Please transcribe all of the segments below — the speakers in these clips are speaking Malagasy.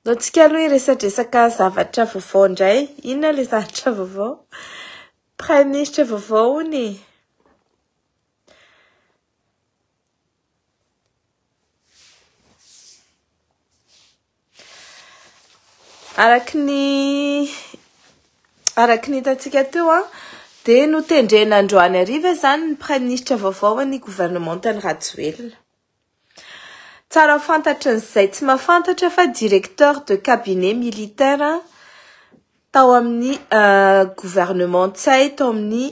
Antsika aloha resadresaka zavatra vaovao indray. Inona le zavatra vaovao? Prime ministre vaovao hony. Araky ny hitantsika teo de notendrena androany hariva zany ny prime ministre vaovao ny gouvernementany Rajoelina. Tsara fantatra n'izay tsy mahafantatra fa directeur de cabinet militaire tao amin'ny gouvernement tsay tao amin'ny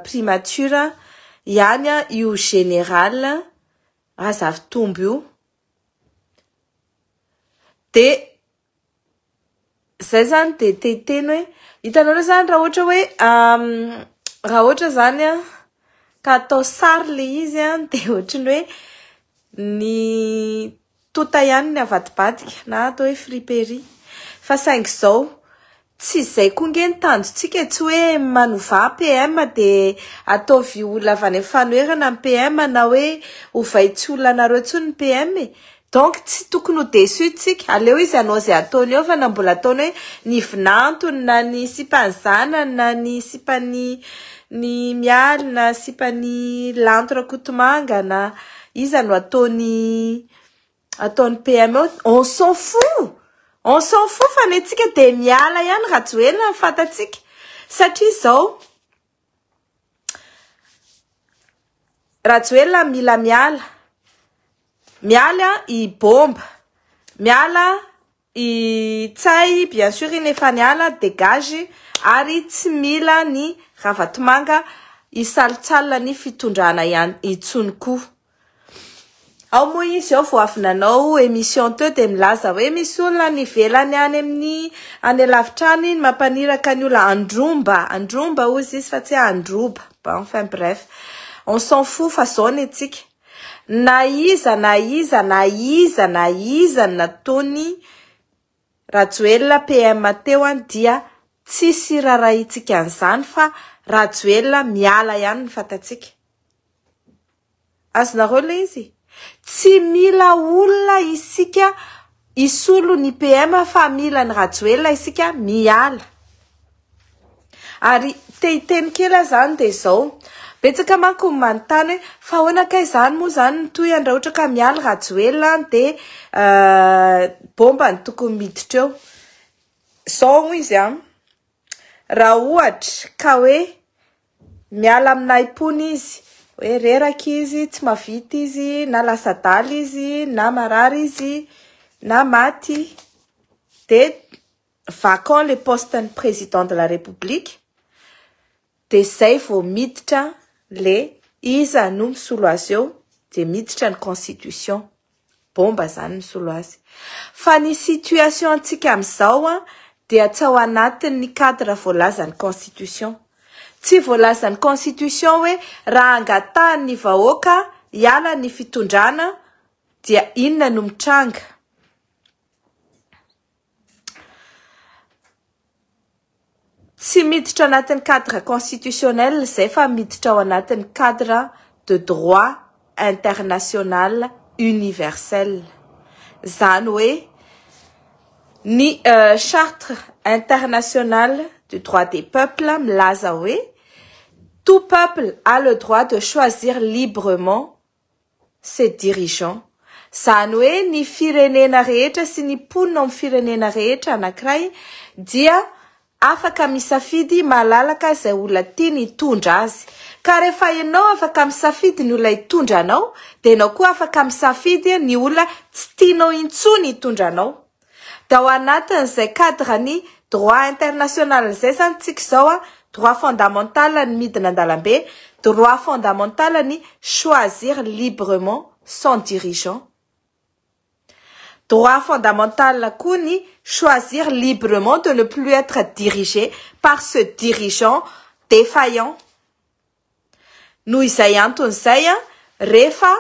primature ihany io général Razavitombo io. De zay zany de teteny hoe hitanareo zany raha ohatra zany ka atao sary le izy de ohatrany hoe ny tota ihany ny avadibadika na atao hoe friperie fa saingy zao tsy izay kongeny tanjontsika tsy hoe manova PM de ataovy olona avy any amin'ny fanoherana ny PM na hoe ovaitsy olona nareo tsony ny PM donc tsy tokony ho desutsika aleo izy anao zay ataony eo fa na mbola ataony hoe ny vinantony na ny sipany zanany na ny sipany ny mialy na sipany lantora kotomanga na iza no ataony PM on s'en fout fa netsika de miala ihany Rajoelina ny fatatsika satria zao Rajoelina mila miala i bomba miala i tsay bien sûr nefa niala dégage ary tsy mila ny Ravatomanga isalitsala ny fitondrana ihany itsony koa. Ao moa izy ao vao avy nanao émission teo de milaza hoe misy olona nivelany any amin'ny any lavitra any mampaniraka ny olona andromba ozy izy fa tsy androba. Bon, enfin bref, on s'en fout fa zao netsika. Na iza nataony Rajoelina PM teo dia tsisy rarahitsika an'izany fa Rajoelina miala ihany ny fatatsika. Azonareo le izy? Tsy mila olona isika isolo ny PM fa mila ny Rajoelina isika miala. Ary teny kely zany de zao. Betsaka manko manontany fa hoana kay zany moa zany toy andra ohatra ka miala Rajoelina de bomba ny tokony miditra eo. Zao moa izy raha ohatra ka hoe miala aminay pony izy hoe reraka izy tsy mavita izy na lasa daly izy na marary izy na maty de vacant le poste de président de la République de zay vao miditra le iza no misolo azy eo de miditra ny constitution bomba zany misolo azy fa ny situation antsika amin'izao dia tsy ao anatin'ny cadre voalazan'ny constitution tsy voalazan'ny constitution hoe raha angatahany vahoaka hiala ny fitondrana dia inona no mitranga. Tsy miditra anatin'ny cadre constitutionnel zay fa miditra ao anatin'ny cadre de droit international universel. Zany hoe ni charte internationale du droit des peuples milaza hoe tout peuple a le droit de choisir librement ses dirigeants. Zany hoe ny firenena rehetra sy ny mponina amin'ny firenena rehetra anankiray dia afaka misafidy malalaka zay olona tiany hitondra azy. Ka rehefa ianao afaka misafidy ny olona hitondra anao de ianao koa afaka misafidy ny olona tsy tianao intsony hitondra anao. Da ao anatin'izay cadre ny droit international zay zany tsika zao droit fondamental ny midina an-dalambe, droit fondamental ny choisir librement son dirigeant. Droit fondamental koa ny choisir librement de ne plus être dirigé par ce dirigeant défaillant. Noho izay antony zay rehefa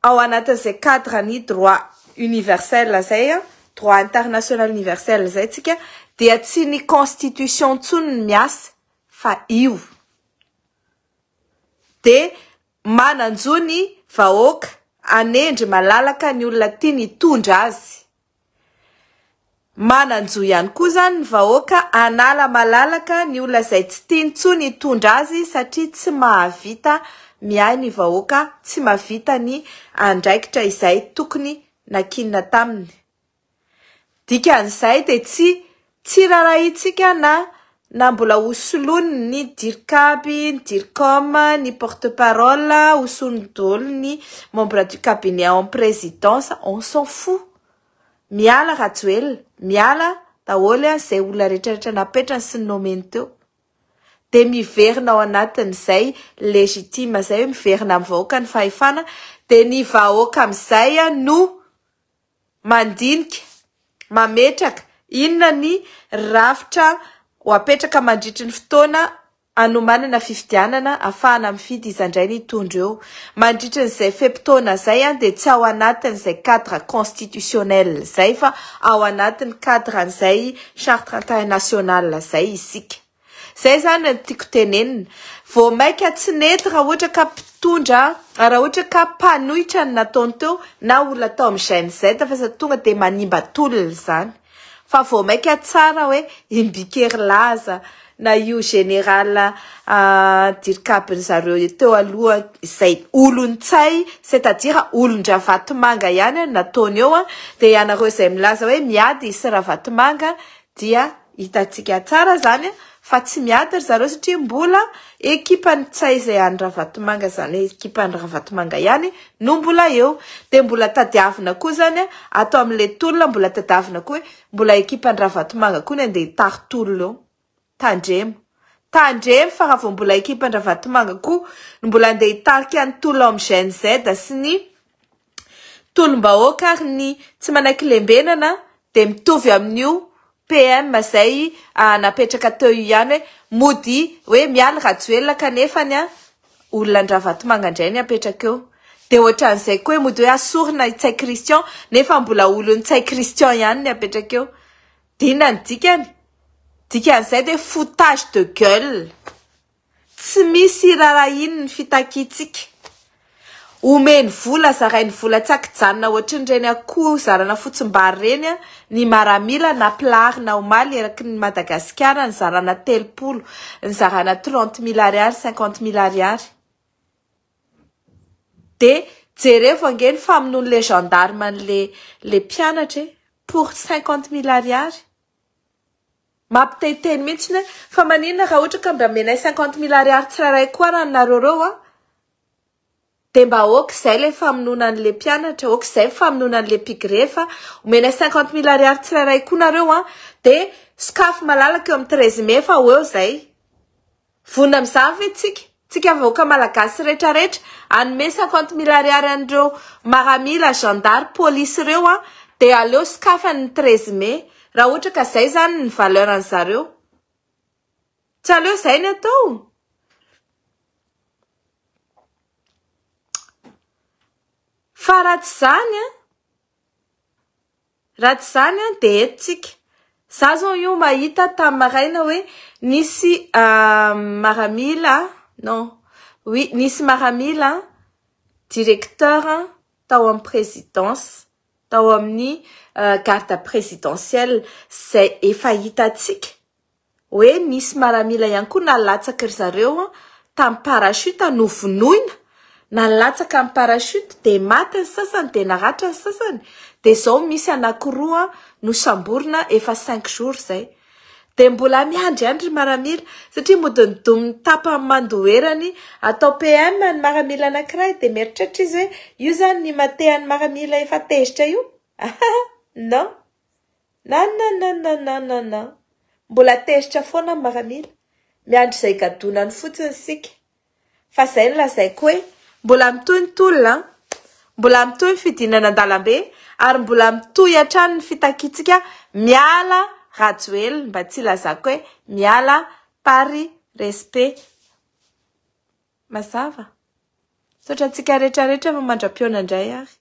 ao anatin'izay cadre ny droit universel zay droit international universel zay tsika dia tsy ny constitution tsony ny miasa fa io de mananjo ny vahoaka anendry malalaka ny olona tiany hitondra azy. mananjo ihany koa zany ny vahoaka anala malalaka ny olona izay tsy tiany tsony hitondra azy satria tsy mahavita miay ny vahoaka, tsy mahavita ny andraikitra izay tokony nakinina taminy. Dikan'izay dia tsy rarahitsika na mbola hosolony ny dirikaby, ny diricom, ny porte-parole, hosolony daholo ny membre du cabinet en présidence, on s'en fout. Miala Rajoelina, miala daholo izay olona rehetrarehetra napetrany sy nomeny teo. Dia miverina ao anatin'izay legitima izay hoe miverina amin'ny vahoaka ny fahefana, dia ny vahoaka amin'izay no mandinika, mametraka inona ny rafitra ho apetraka mandritry ny fotoana anomanana fifidianana ahafahana mifidy izandray ny hitondra eo. Mandritry n'izay fepitoana izay dia tsy ao anatin'izay cadre constitutionnel izay fa ao anatin'ny cadre an'izay charte internationale izay isika. Zay zany no tiako tenenina. Vao maika tsy nety raha ohatra ka mpitondra, raha ohatra ka mpanohitra ny nataony teo na olona tao amin'ny chaîne Z fa sa tonga dia manimba tolona zany. Fa vao maika tsara hoe imbikery laza na io général dirikabiny zareo teo aloha izay olon-tsay, c'est-à-dire olon-dravatomanga ihany nataony eo, dia ianareo izay milaza hoe miady sy ravatomanga dia hitatsika tsara zany fa tsy miady zareo satria mbola ekipany tsay izay any ravatomanga zany, ekipany ravatomanga ihany no mbola eo. Dia mbola tadiavina koa zany atao amin'ilay tolona, mbola tadiavina koa hoe mbola ekipany ravatomanga koa ny andeha hitary tolona eo. Tandremo fa raha vao mbola ekipany ravatomanga koa mbola andeha hitarika ny tolona amin'ny chaîne Z sy ny tolom-bahoaka ary ny tsy manaiky lembenana dia mitovy amin'io PM izay napetraka teo ihany hoe mody hoe miala Rajoelina kanefa ny olona ny ravatomanga indray ny apetraka eo. Dia ohatran'izay koa hoe mody hoe asorina Tsay Christian nefa mbola olon'ny Tsay Christian ihany ny apetraka eo. Dia inona ny dikany? Dikan'izay dia foutage de gueule. Tsy misy rarahiny ny fitakitsika. Omeny vola, zarainy vola tsaki-janona ohatran'ireny akoho zarana fotsim-bary reny, ny maramila na pilarina omaly eraky ny Madagasikara ny zarana 30, ny zarana 30 000 ariary, 50 000 ariary. Dia jereo angeny famonoan'ilay gendarme le mpianatra pour 50 000 ariary. Mampitehiteny mihitsy fa maninona raha ohatra ka mba menay 50 000 ariary tsirairay koa raha nareo dia mba oka izay ilay famonoana an'ilay mpianatra, oka izay famonoana an'ilay mpigrefy, omenay 50 000 ariary tsirairay koa nareo dia sokafo malalaka eo amin'ny 13 mai fa ho eo izay. Vonona amin'izany ve tsika vahoaka malagasy rehetrarehetra anome 50 000 ariary an'ireo maramila, gendarme, polisy ireo dia aleo sokafo ny 13 mai. Raha ohatra ka izay zany ny valeur an'zareo, tsy aleo izay ny atao. Fa raha tsy zany dia etsika. Za zao io mahita tamin'ny maraina hoe nisy maramila, nisy maramila directeur tao amin'ny présidence, tao amin'ny garde présidentielle izay efa hitatsika hoe nisy maramila ihany koa nalatsaka ry zareo tamin'ny parachute novonoina, nalatsaka amin'ny parachute dia maty ny sasany dia naratra ny sasany. Dia izao misy anankiroa nosamborina efa 5 jours izay. Dia mbola miandry maramila satria modinidominy tapany mandoherany atao PM ny maramila anankiray dia mieritreritra izy hoe io zany ny matehan'ny maramila efa tezitra io. Non. Mbola tezitra foana ny maramila. Miandry izay gadonany fotsiny sika. Fa izay no lazaiko hoe mbola mitohy ny tolona, mbola mitohy ny fidinana an-dalambe ary mbola mitohy hatrany ny fitakitsika miala Rajoelina, mba tsy lazako hoe miala pari respect. Mazava. Sotra antsika rehetrarehetra fa mandra-piona indray ary.